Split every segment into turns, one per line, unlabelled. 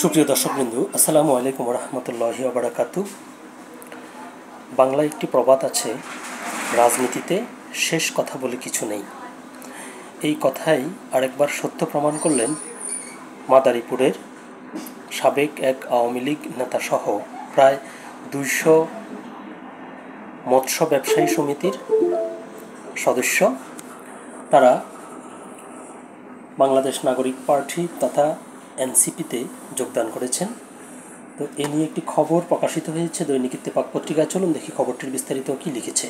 সুপ্রিয় দর্শকবৃন্দু, আসসালামু আলাইকুম রহমতুল্লাহি ওয়া বারাকাতুহু। বাংলায় একটি প্রবাদ আছে, রাজনীতিতে শেষ কথা বলে কিছু নেই। এই কথাই আরেকবার সত্য প্রমাণ করলেন মাদারীপুরের সাবেক এক আওয়ামী লীগ নেতাসহ প্রায় 200 মৎস্য ব্যবসায়ী সমিতির সদস্য। তারা বাংলাদেশ নাগরিক পার্টি তথা এনসিপিতে যোগদান করেছেন। তো এ নিয়ে একটি খবর প্রকাশিত হয়েছে দৈনিক ইত্তেফাক পত্রিকায়। চলুন দেখি খবরটির বিস্তারিত কী লিখেছে।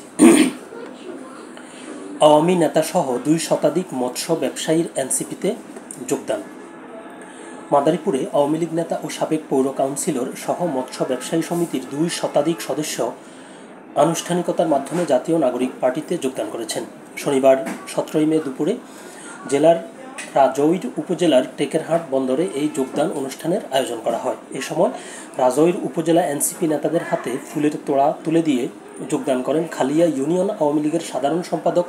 আওয়ামী নেতাসহ 2 শতাধিক মৎস্য ব্যবসায়ীর এনসিপিতে যোগদান। মাদারীপুরে আওয়ামী লীগ নেতা ও সাবেক পৌর কাউন্সিলর সহ মৎস্য ব্যবসায়ী সমিতির 2 শতাধিক সদস্য আনুষ্ঠানিকতার মাধ্যমে জাতীয় নাগরিক পার্টিতে যোগদান করেছেন। শনিবার 17 মে দুপুরে জেলার রাজৈর উপজেলার টেকেরহাট বন্দরে এই যোগদান অনুষ্ঠানের আয়োজন করা হয়। এ সময় রাজৈর উপজেলা এনসিপি নেতাদের হাতে ফুলের তোড়া তুলে দিয়ে যোগদান করেন খালিয়া ইউনিয়ন আওয়ামী লীগের সাধারণ সম্পাদক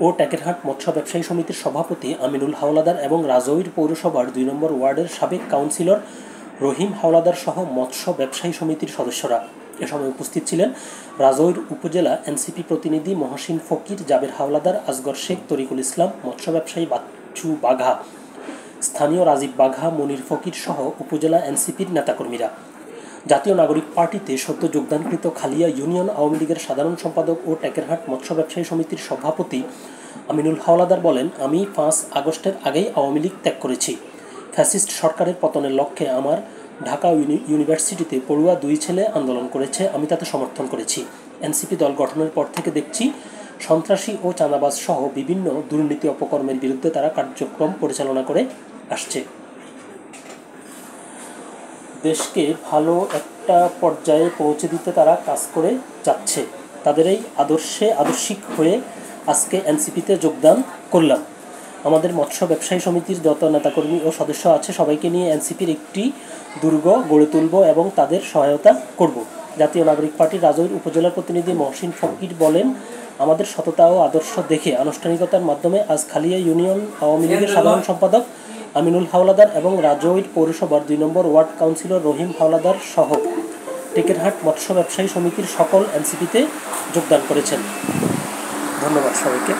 ও টেকেরহাট মৎস্য ব্যবসায়ী সমিতির সভাপতি আমিনুল হাওলাদার এবং রাজৈর পৌরসভার 2 নম্বর ওয়ার্ডের সাবেক কাউন্সিলর রহিম হাওলাদার সহ মৎস্য ব্যবসায়ী সমিতির সদস্যরা। এ সময় উপস্থিত ছিলেন রাজৈর উপজেলা এনসিপি প্রতিনিধি মহসিন ফকির, জাবের হাওলাদার, আসগর শেখ, তরিকুল ইসলাম, মৎস্য ব্যবসায়ী বাচ্চু বাঘা, স্থানীয় রাজীব বাঘা, মনির ফকির সহ উপজেলা এনসিপির নেতাকর্মীরা। জাতীয় নাগরিক পার্টিতে সদ্য যোগদানকৃত খালিয়া ইউনিয়ন আওয়ামী লীগের সাধারণ সম্পাদক ও টেকেরহাট মৎস্য ব্যবসায়ী সমিতির সভাপতি আমিনুল হাওলাদার বলেন, আমি 5 আগস্টের আগেই আওয়ামী লীগ ত্যাগ করেছি। ফ্যাসিস্ট সরকারের পতনের লক্ষ্যে আমার ঢাকা ইউনিভার্সিটিতে পড়ুয়া 2 ছেলে আন্দোলন করেছে, আমি তাতে সমর্থন করেছি। এনসিপি দল গঠনের পর থেকে দেখছি সন্ত্রাসী ও চাঁদাবাজ সহ বিভিন্ন দুর্নীতি অপকর্মের বিরুদ্ধে তারা কার্যক্রম পরিচালনা করে আসছে। দেশকে ভালো একটা পর্যায়ে পৌঁছে দিতে তারা কাজ করে যাচ্ছে। তাদের এই আদর্শে আদর্শিক হয়ে আজকে এনসিপিতে যোগদান করলাম। আমাদের মৎস্য ব্যবসায়ী সমিতির যত নেতাকর্মী ও সদস্য আছে সবাইকে নিয়ে এনসিপির একটি দুর্গ গড়ে তুলব এবং তাদের সহায়তা করব। জাতীয় নাগরিক পার্টির রাজৈর উপজেলার প্রতিনিধি মহসিন ফকির বলেন, আমাদের সততা ও আদর্শ দেখে আনুষ্ঠানিকতার মাধ্যমে আজ খালিয়া ইউনিয়ন আওয়ামী লীগের সাধারণ সম্পাদক আমিনুল হাওলাদার এবং রাজৈর পৌরসভার 2 নম্বর ওয়ার্ড কাউন্সিলর রহিম হাওলাদার সহ টেকেরহাট মৎস্য ব্যবসায়ী সমিতির সকল এনসিপিতে যোগদান করেছেন। ধন্যবাদ সবাইকে।